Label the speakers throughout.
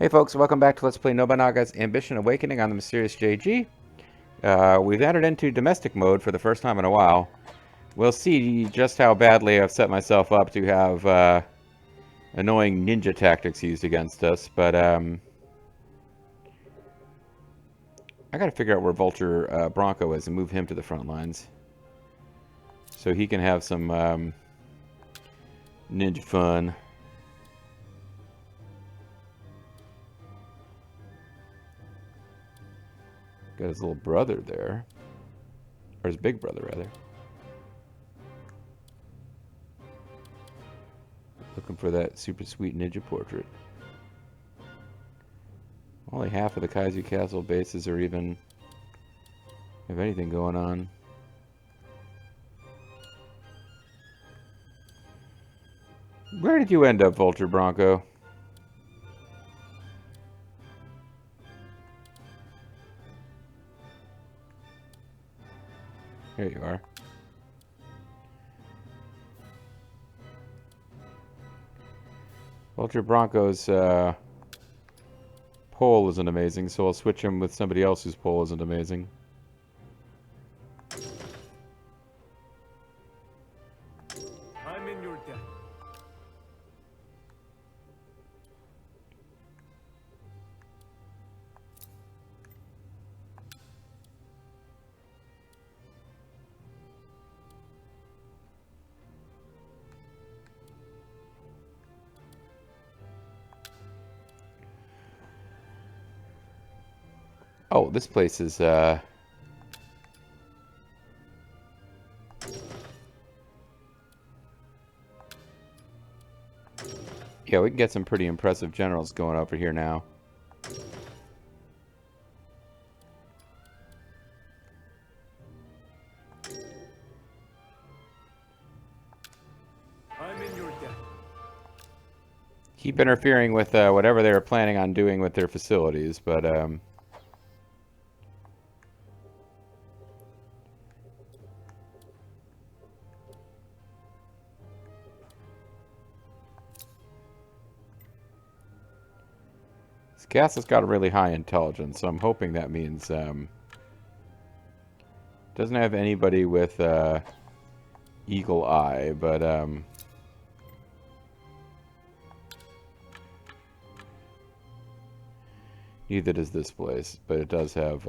Speaker 1: Hey folks, welcome back to Let's Play Nobunaga's Ambition Awakening on the Mysterious JG. We've entered into domestic mode for the first time in a while. We'll see just how badly I've set myself up to have annoying ninja tactics used against us, but I gotta figure out where Vulture Bronco is and move him to the front lines. So he can have some ninja fun. Got his little brother there. Or his big brother, rather. Looking for that super sweet ninja portrait. Only half of the Kaiju Castle bases are even have anything going on. Where did you end up, Vulture Bronco? Here you are. Vulture Bronco's pole isn't amazing, so I'll switch him with somebody else whose pole isn't amazing.
Speaker 2: I'm in your debt.
Speaker 1: Oh, this place is yeah, we can get some pretty impressive generals going over here now.
Speaker 2: I'm in your debt.
Speaker 1: Keep interfering with whatever they were planning on doing with their facilities, but this castle's got a really high intelligence, so I'm hoping that means doesn't have anybody with eagle eye, but neither does this place, but it does have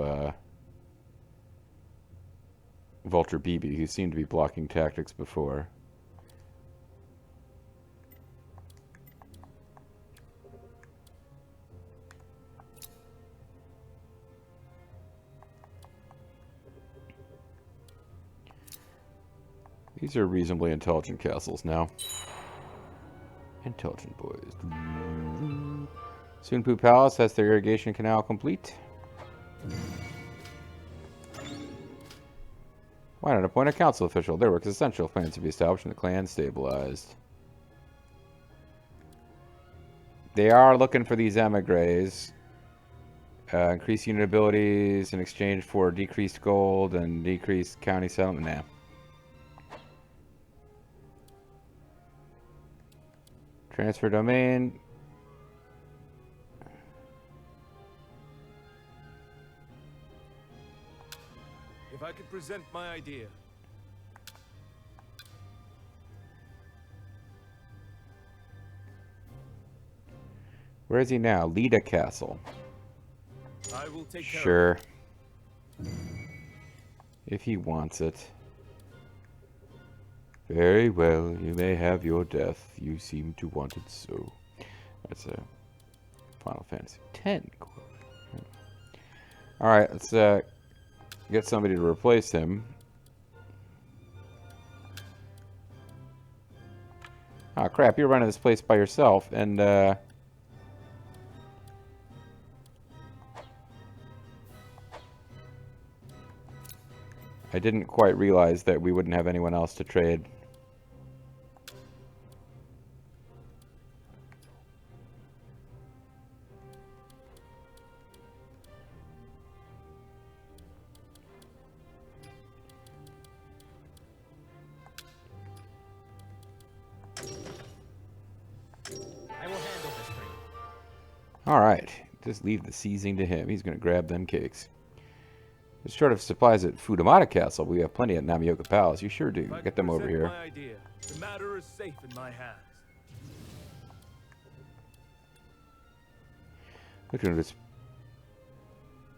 Speaker 1: Vulture BB, who seemed to be blocking tactics before. These are reasonably intelligent castles now. Intelligent boys. Sunpu Palace has their irrigation canal complete. Why not appoint a council official? Their work is essential. Plans to be established and the clan stabilized. They are looking for these emigres. Increase unit abilities in exchange for decreased gold and decreased county settlement. Nah. Transfer domain.
Speaker 2: If I could present my idea.
Speaker 1: Where is he now? Lida Castle.
Speaker 2: I will take care of
Speaker 1: Sure. If he wants it. Very well, you may have your death. You seem to want it so. That's a Final Fantasy X quote. Alright, let's get somebody to replace him. Oh crap, you're running this place by yourself, and I didn't quite realize that we wouldn't have anyone else to trade. Alright. Just leave the seizing to him. He's going to grab them cakes. There's short of supplies at Fudamata Castle. We have plenty at Namioka Palace. You sure do. Get them over here.
Speaker 2: My idea, the matter is safe in my hands.
Speaker 1: Look at this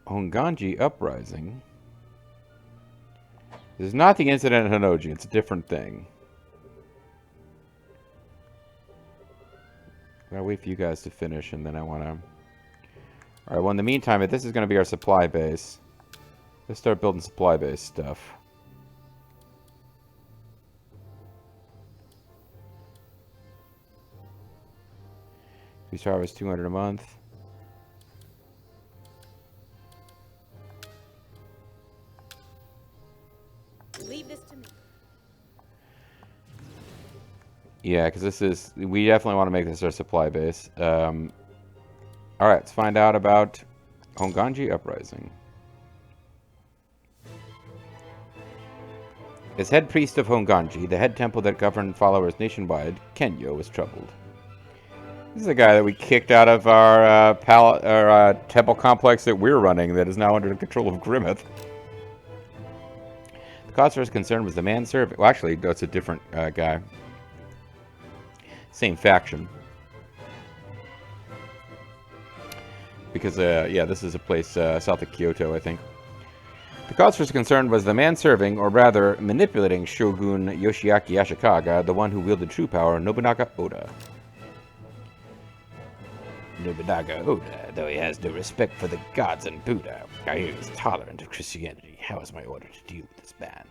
Speaker 1: Honganji uprising. This is not the incident at Hanoji. It's a different thing. I'll wait for you guys to finish, and then I want to... Alright, well, in the meantime, this is going to be our supply base. Let's start building supply base stuff. Feast harvest 200 a month.
Speaker 3: Leave this to me.
Speaker 1: Yeah, because this is... We definitely want to make this our supply base. Alright, let's find out about Honganji Uprising. As head priest of Honganji, the head temple that governed followers nationwide, Kenyo was troubled. This is a guy that we kicked out of our temple complex that we're running that is now under the control of Grimmeth. The cause for his concern was the man serving... Well, actually, that's a different guy. Same faction. Because, yeah, this is a place south of Kyoto, I think. The cause for his concern was the man serving, or rather, manipulating Shogun Yoshiaki Ashikaga, the one who wielded true power, Nobunaga Oda. Nobunaga Oda, though he has no respect for the gods and Buddha, I hear he's tolerant of Christianity. How is my order to deal with this man?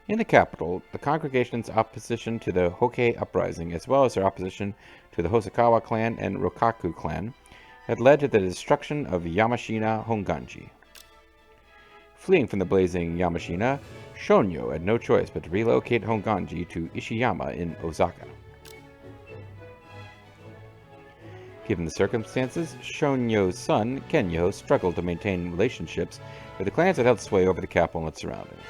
Speaker 1: In the capital, the congregation's opposition to the Hokkei uprising, as well as their opposition to the Hosokawa clan and Rokaku clan, had led to the destruction of Yamashina Honganji. Fleeing from the blazing Yamashina, Shonyo had no choice but to relocate Honganji to Ishiyama in Osaka. Given the circumstances, Shonyo's son, Kenyo, struggled to maintain relationships with the clans that held sway over the capital and its surroundings.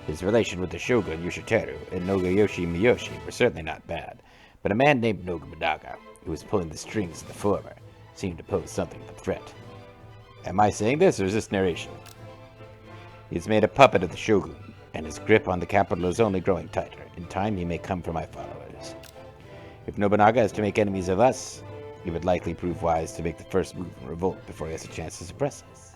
Speaker 1: His relation with the shogun Yoshiteru and Nobuyoshi Miyoshi were certainly not bad, but a man named Nobunaga, who was pulling the strings of the former, seemed to pose something of a threat. Am I saying this, or is this narration? He's made a puppet of the shogun, and his grip on the capital is only growing tighter. In time, he may come for my followers. If Nobunaga is to make enemies of us, he would likely prove wise to make the first move in revolt before he has a chance to suppress us.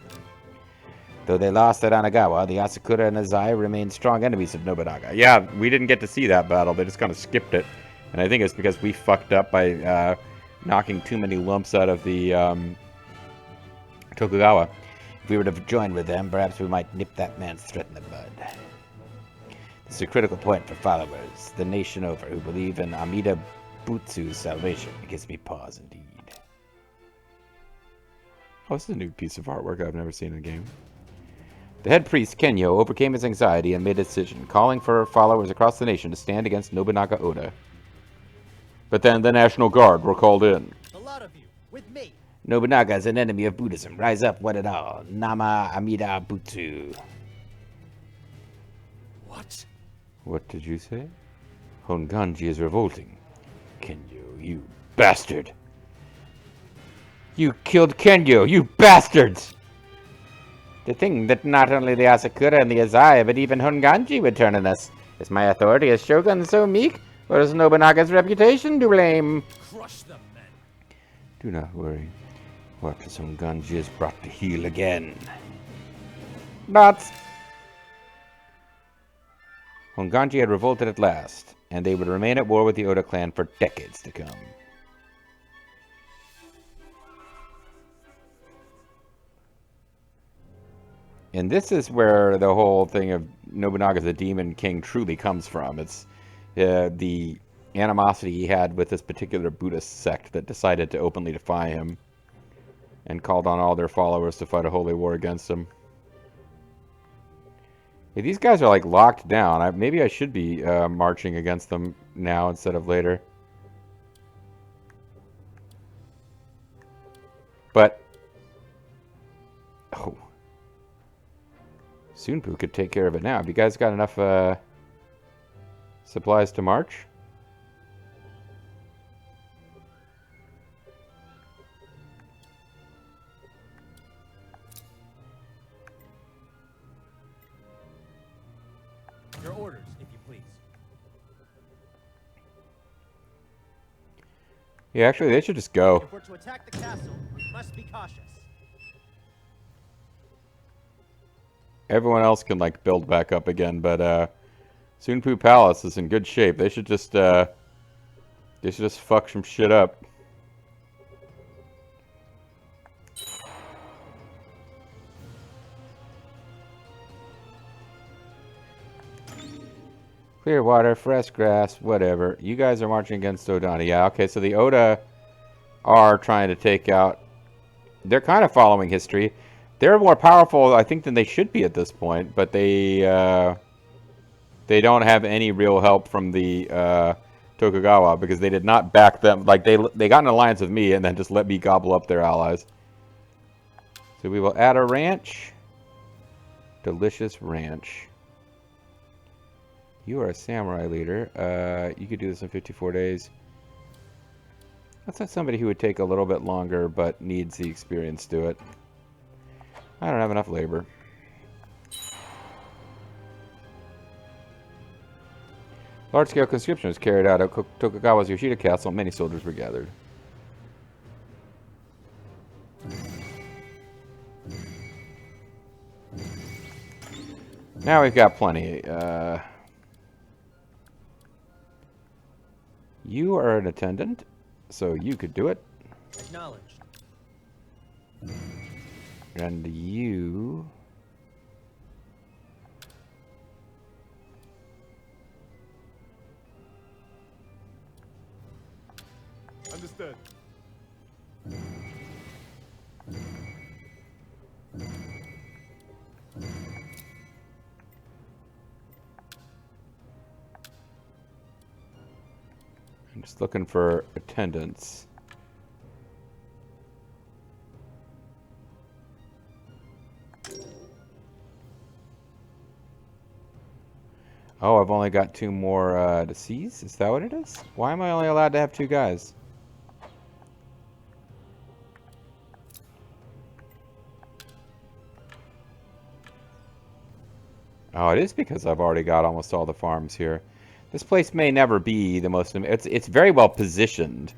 Speaker 1: Though they lost at Anagawa, the Asakura and Azai remained strong enemies of Nobunaga. Yeah, we didn't get to see that battle. They just kind of skipped it. And I think it's because we fucked up by knocking too many lumps out of the Tokugawa. If we were to join with them, perhaps we might nip that man's threat in the bud. This is a critical point for followers, the nation over, who believe in Amida Butsu's salvation. It gives me pause indeed. Oh, this is a new piece of artwork I've never seen in a game. The head priest, Kenyo, overcame his anxiety and made a decision, calling for followers across the nation to stand against Nobunaga Oda. But then the National Guard were called in.
Speaker 4: A lot of you, with me.
Speaker 1: Nobunaga is an enemy of Buddhism. Rise up, one and all. Nama Amida Butsu.
Speaker 4: What?
Speaker 1: What did you say? Honganji is revolting. Kenyo, you bastard. You killed Kenyo, you bastards! To think that not only the Asakura and the Azai, but even Honganji would turn on us. Is my authority as shogun so meek, or is Nobunaga's reputation to blame?
Speaker 4: Crush them, men.
Speaker 1: Do not worry. Watch Honganji is brought to heel again. But Honganji had revolted at last, and they would remain at war with the Oda clan for decades to come. And this is where the whole thing of Nobunaga the Demon King truly comes from. It's the animosity he had with this particular Buddhist sect that decided to openly defy him and called on all their followers to fight a holy war against him. Hey, these guys are like locked down. Maybe I should be marching against them now instead of later. But oh, Sunpu could take care of it now. Have you guys got enough supplies to march?
Speaker 4: Your orders, if you please.
Speaker 1: Yeah, actually, they should just go.
Speaker 4: If we're to attack the castle, we must be cautious.
Speaker 1: Everyone else can, like, build back up again, but, Sunpu Palace is in good shape. They should just fuck some shit up. Clear water, fresh grass, whatever. You guys are marching against Odani. Yeah, okay, so the Oda are trying to take out... They're kind of following history. They're more powerful, I think, than they should be at this point, but they don't have any real help from the Tokugawa because they did not back them. Like, they got an alliance with me and then just let me gobble up their allies. So we will add a ranch. Delicious ranch. You are a samurai leader. You could do this in 54 days. Let's have somebody who would take a little bit longer but needs the experience to do it. I don't have enough labor. Large-scale conscription was carried out at Tokugawa's Yoshida Castle. Many soldiers were gathered. Now we've got plenty. You are an attendant, so you could do it.
Speaker 4: Acknowledged.
Speaker 1: And you...
Speaker 2: Understood.
Speaker 1: I'm just looking for attendance. Oh, I've only got 2 more to seize? Is that what it is? Why am I only allowed to have 2 guys? Oh, it is because I've already got almost all the farms here. This place may never be the most... It's very well positioned.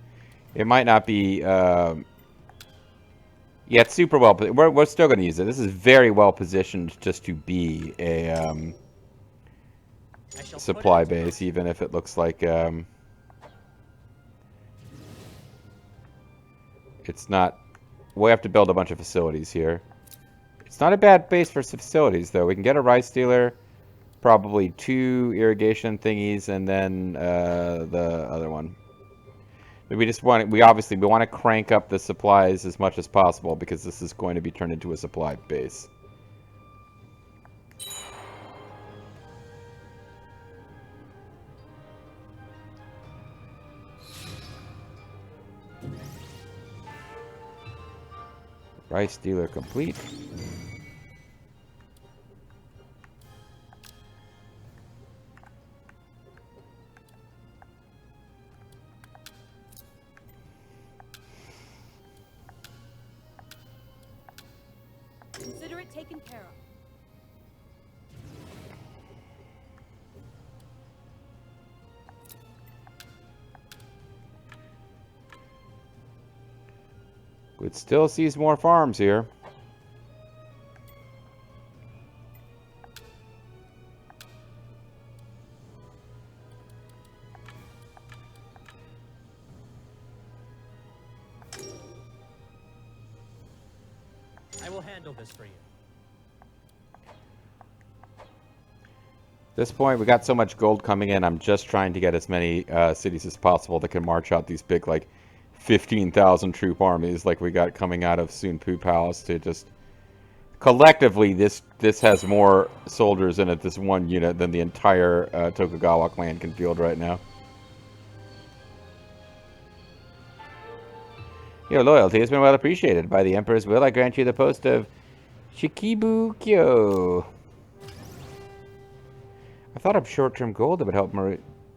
Speaker 1: It might not be... yeah, it's super well... We're still going to use it. This is very well positioned just to be a supply base, even if it looks like... it's not... We have to build a bunch of facilities here. It's not a bad base for facilities, though. We can get a rice dealer... Probably 2 irrigation thingies, and then the other one. We just want we want to crank up the supplies as much as possible because this is going to be turned into a supply base. Rice dealer complete.
Speaker 3: Consider it taken care of.
Speaker 1: We'd still seize more farms here.
Speaker 4: I will handle this for you.
Speaker 1: At this point, we got so much gold coming in, I'm just trying to get as many cities as possible that can march out these big, like, 15,000 troop armies like we got coming out of Sunpu Palace to just... Collectively, this has more soldiers in it, this one unit, than the entire Tokugawa clan can field right now. Your loyalty has been well appreciated. By the Emperor's will, I grant you the post of Shikibukyo. I thought of short-term gold that would help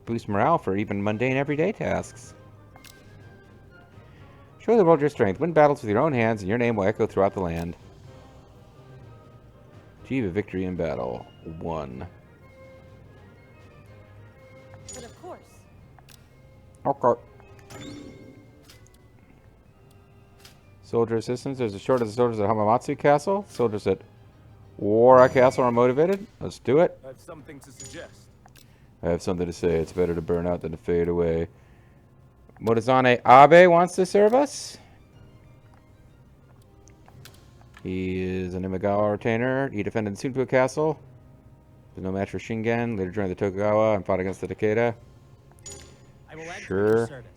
Speaker 1: boost morale for even mundane everyday tasks. Show the world your strength. Win battles with your own hands, and your name will echo throughout the land. Achieve a victory in battle. 1. Okay. Soldier assistance. There's a shortage of soldiers at Hamamatsu Castle. Soldiers at Wara Castle are motivated. Let's do it.
Speaker 2: I have something to suggest.
Speaker 1: I have something to say. It's better to burn out than to fade away. Motozane Abe wants to serve us. He is an Imagawa retainer. He defended Sunpo Castle. There's no match for Shingen. Later joined the Tokugawa and fought against the Takeda.
Speaker 4: I will enter
Speaker 1: Sure.
Speaker 4: your service.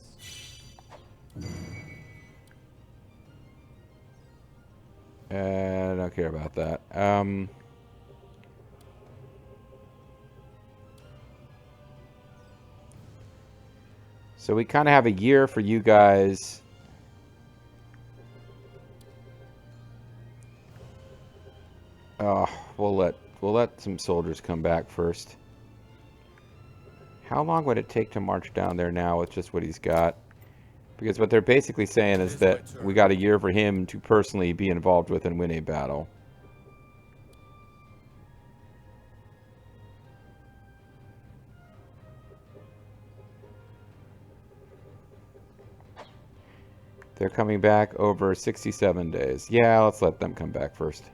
Speaker 1: I don't care about that. So we kind of have a year for you guys. We'll let some soldiers come back first. How long would it take to march down there now with just what he's got? Because what they're basically saying is that we got a year for him to personally be involved with and win a battle. They're coming back over 67 days. Yeah, let's let them come back first.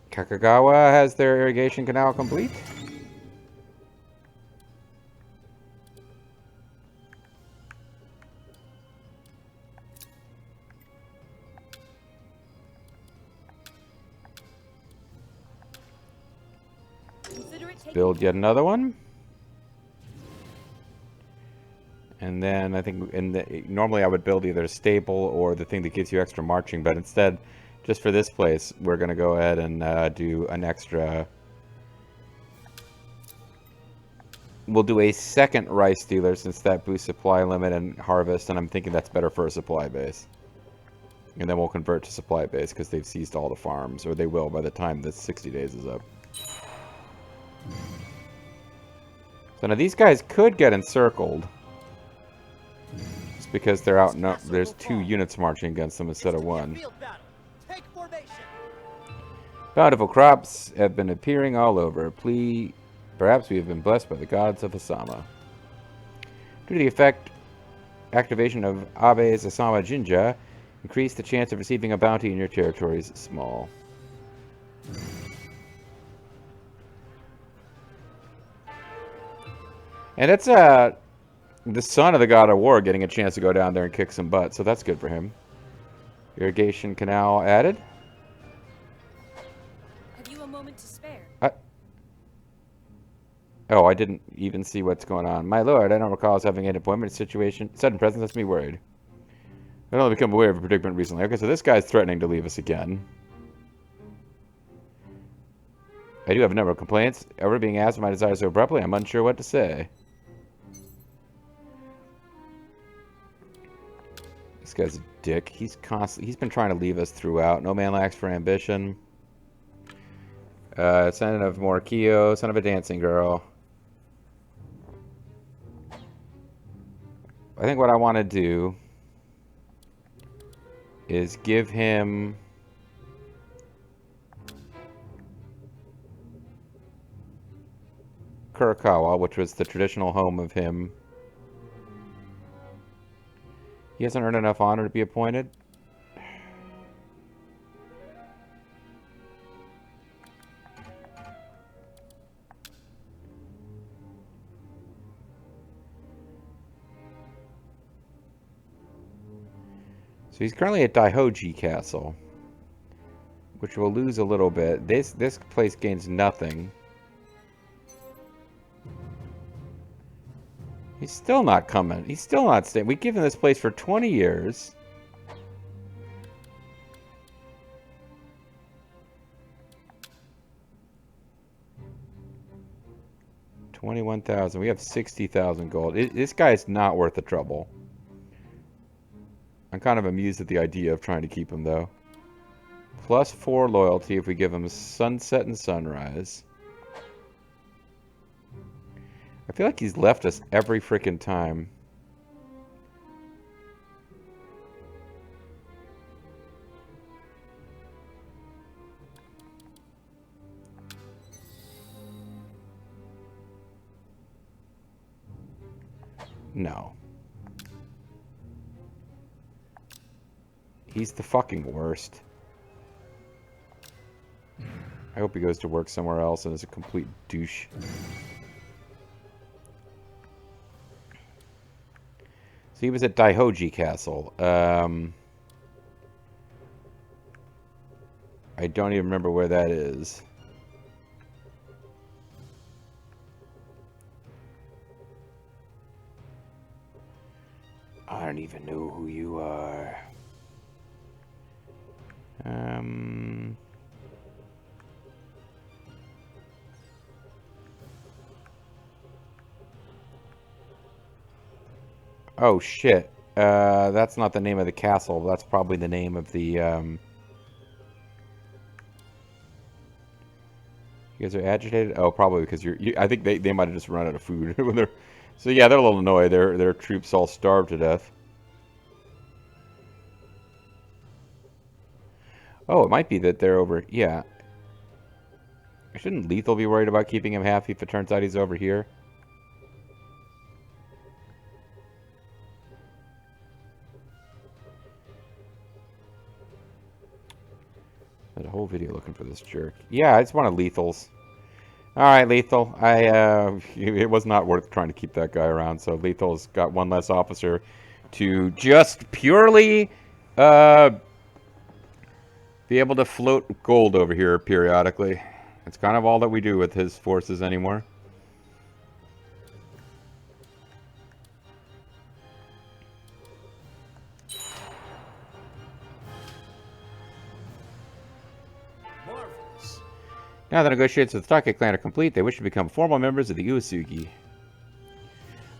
Speaker 1: Tokugawa has their irrigation canal complete.
Speaker 3: Consider it taken
Speaker 1: Build yet another one. And then I think normally I would build either a staple or the thing that gives you extra marching, but instead, just for this place, we're going to go ahead and do an extra. We'll do a second rice dealer since that boosts supply limit and harvest, and I'm thinking that's better for a supply base. And then we'll convert to supply base because they've seized all the farms, or they will by the time the 60 days is up. So now these guys could get encircled. Just because they're out, no, there's 2 units marching against them instead of 1.
Speaker 4: Field battle. Take formation.
Speaker 1: Bountiful crops have been appearing all over. Perhaps we have been blessed by the gods of Asama. Due to the activation of Abe's Asama Jinja, increase the chance of receiving a bounty in your territories small. And that's the son of the god of war getting a chance to go down there and kick some butt, so that's good for him. Irrigation canal added.
Speaker 3: Have you a moment to spare?
Speaker 1: Oh, I didn't even see what's going on. My lord, I don't recall us having an appointment situation. Sudden presence has me worried. I've only become aware of a predicament recently. Okay, so this guy's threatening to leave us again. I do have a number of complaints. Ever being asked my desires so abruptly, I'm unsure what to say. This guy's a dick. He's been trying to leave us throughout. No man lacks for ambition. Son of Morikyo, son of a dancing girl. I think what I want to do is give him Kurakawa, which was the traditional home of him. He hasn't earned enough honor to be appointed. So he's currently at Daihoji Castle, which will lose a little bit. This place gains nothing. He's still not coming. He's still not staying. We've given this place for 20 years. $21,000. We have 60,000 gold. This guy's not worth the trouble. I'm kind of amused at the idea of trying to keep him, though. +4 loyalty if we give him sunset and sunrise. I feel like he's left us every freaking time. No. He's the fucking worst. I hope he goes to work somewhere else and is a complete douche. So he was at Daihoji Castle. I don't even remember where that is. I don't even know who you are. Oh shit. That's not the name of the castle. That's probably the name of the, You guys are agitated? Oh, probably because I think they might have just run out of food when they're... So yeah, they're a little annoyed. Their troops all starved to death. Oh, it might be that they're over... Yeah. Shouldn't Lethal be worried about keeping him happy if it turns out he's over here? Spent a whole video looking for this jerk. Yeah, it's one of Lethal's. Alright, Lethal. It was not worth trying to keep that guy around, so Lethal's got one less officer to just purely be able to float gold over here periodically. It's kind of all that we do with his forces anymore.
Speaker 4: Marvelous.
Speaker 1: Now the negotiations with the Take clan are complete, they wish to become formal members of the Uesugi.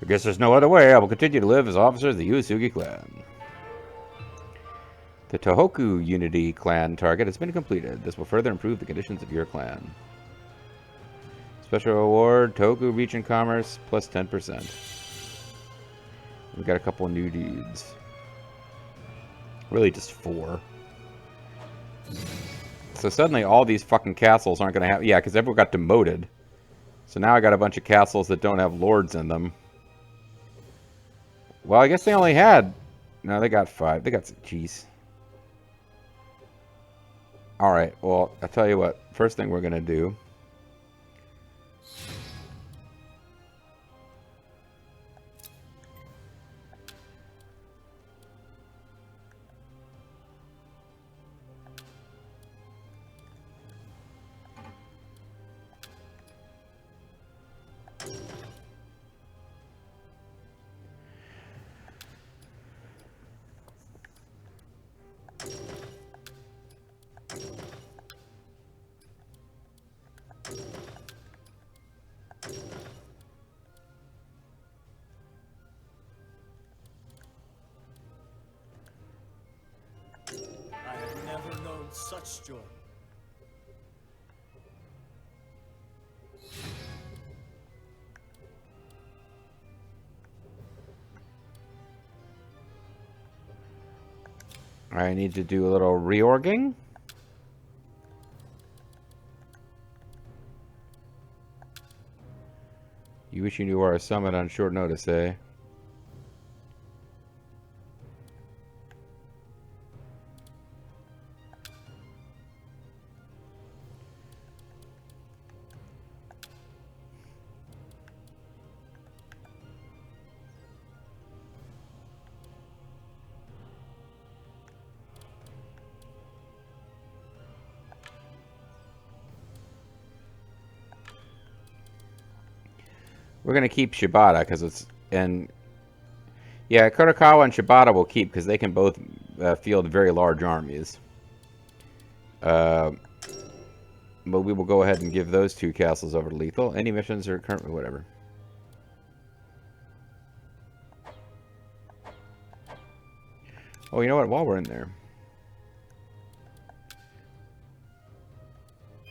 Speaker 1: I guess there's no other way. I will continue to live as officer of the Uesugi clan. The Tohoku Unity clan target has been completed. This will further improve the conditions of your clan. Special reward, Tohoku region commerce, plus 10%. We got a couple of new dudes. Really just 4. So suddenly all these fucking castles aren't going to have... Yeah, because everyone got demoted. So now I got a bunch of castles that don't have lords in them. Well, I guess they only had... No, they got 5. They got... Jeez. Alright, well, I'll tell you what. First thing we're going to do...
Speaker 4: I have never known such joy.
Speaker 1: I need to do a little reorging. You wish you knew our summit on short notice, eh? We're going to keep Shibata because it's... And yeah, Kotokawa and Shibata will keep because they can both field very large armies. But we will go ahead and give those 2 castles over to Lethal. Any missions are currently... Whatever. Oh, you know what? While we're in there...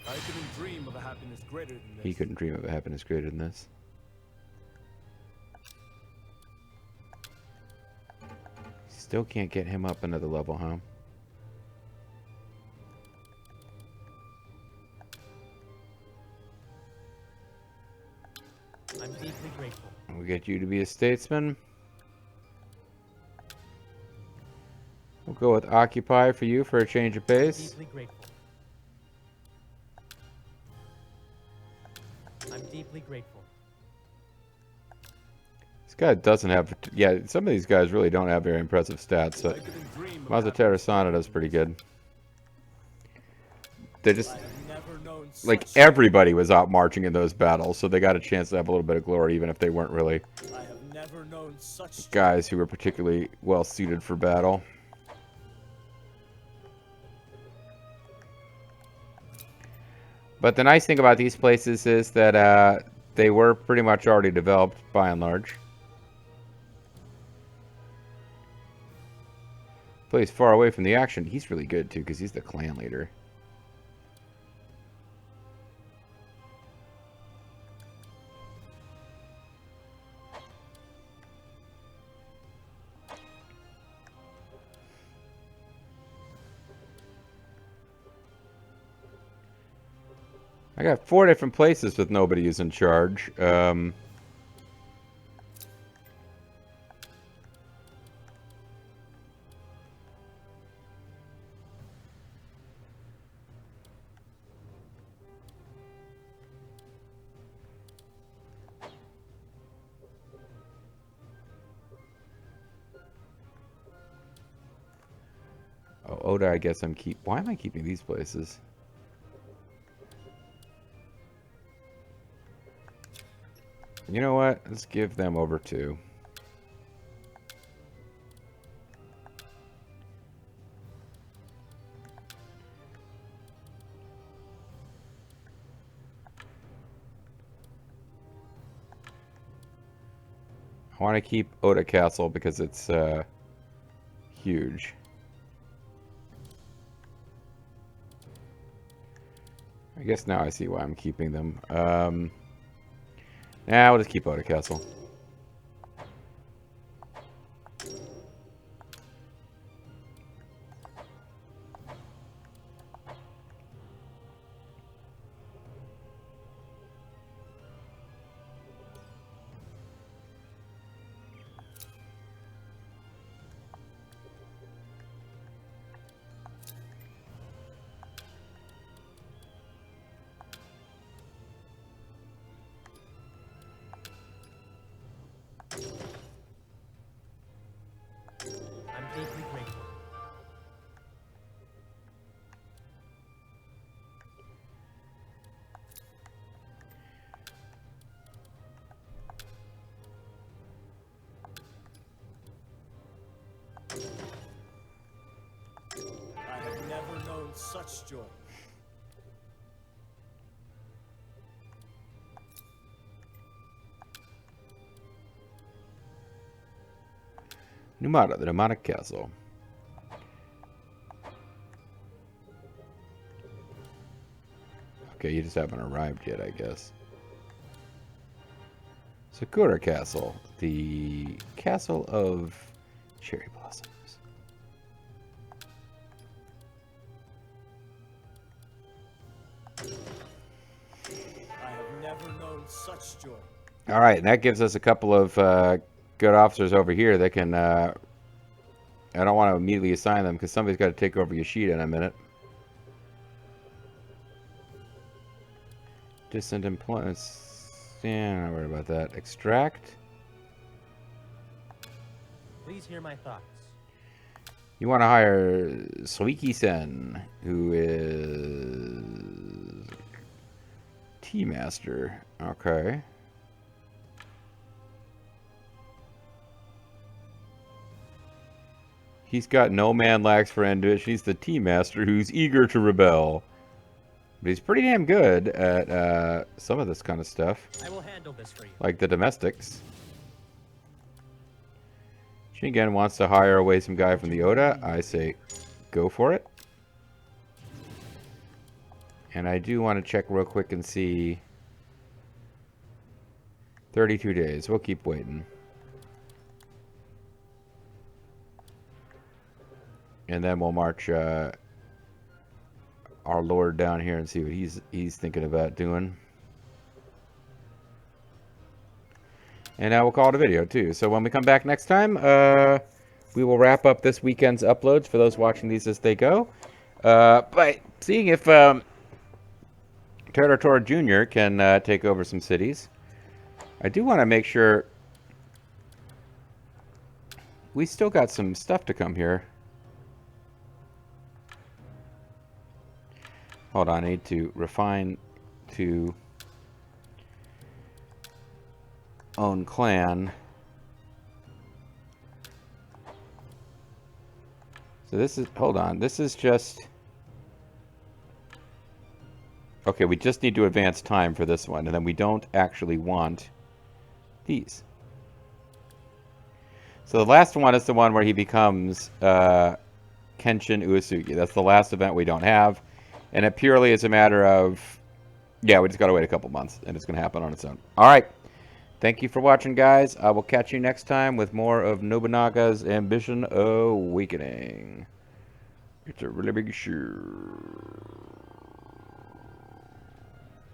Speaker 2: I couldn't dream of a happiness greater than this.
Speaker 1: He couldn't dream of a happiness greater than this. Still can't get him up another level, huh?
Speaker 5: I'm deeply grateful.
Speaker 1: We'll get you to be a statesman. We'll go with occupy for you for a change of pace.
Speaker 5: Deeply grateful. I'm deeply grateful.
Speaker 1: This guy doesn't have... Yeah, some of these guys really don't have very impressive stats. So
Speaker 2: I couldn't dream of
Speaker 1: Mazatera Sana does pretty good. They just...
Speaker 4: I have never known
Speaker 1: Like,
Speaker 4: such
Speaker 1: everybody was out marching in those battles, so they got a chance to have a little bit of glory, even if they weren't really
Speaker 4: I have never known such
Speaker 1: guys who were particularly well suited for battle. But the nice thing about these places is that they were pretty much already developed, by and large. Plays far away from the action. He's really good, too, because he's the clan leader. I got 4 different places with nobody who's in charge. Oh, Oda, I guess why am I keeping these places? You know what? Let's give them over to. I want to keep Oda Castle because it's huge. I guess now I see why I'm keeping them. Nah, we'll just keep Oda Castle.
Speaker 5: I'm deeply grateful.
Speaker 4: I have never known such joy.
Speaker 1: Numata, the demonic castle. Okay, you just haven't arrived yet, I guess. Sakura Castle, the castle of cherry blossoms.
Speaker 4: I have never known such joy.
Speaker 1: All right, and that gives us a couple of good officers over here that can... I don't want to immediately assign them because somebody's got to take over Yoshida in a minute. Distant employment... Yeah, I'm not worried about that. Extract.
Speaker 5: Please hear my thoughts.
Speaker 1: You want to hire Suiki-sen, who is... Tea Master. Okay. He's got no man lacks for ambition. He's the Tea Master who's eager to rebel. But he's pretty damn good at some of this kind of stuff.
Speaker 5: I will handle this for you.
Speaker 1: Like the domestics. Shingen wants to hire away some guy from the Oda. I say, go for it. And I do want to check real quick and see. 32 days. We'll keep waiting. And then we'll march our lord down here and see what he's thinking about doing. And now we'll call it a video too. So when we come back next time, we will wrap up this weekend's uploads for those watching these as they go. By seeing if Territor Jr. can take over some cities. I do want to make sure we still got some stuff to come here. Hold on, I need to refine to own clan. So this is, hold on, this is just, okay, we just need to advance time for this one, and then we don't actually want these. So the last one is the one where he becomes Kenshin Uesugi. That's the last event we don't have. And it purely is a matter of, yeah, we just got to wait a couple months, and it's going to happen on its own. All right. Thank you for watching, guys. I will catch you next time with more of Nobunaga's Ambition Awakening. It's a really big shoe.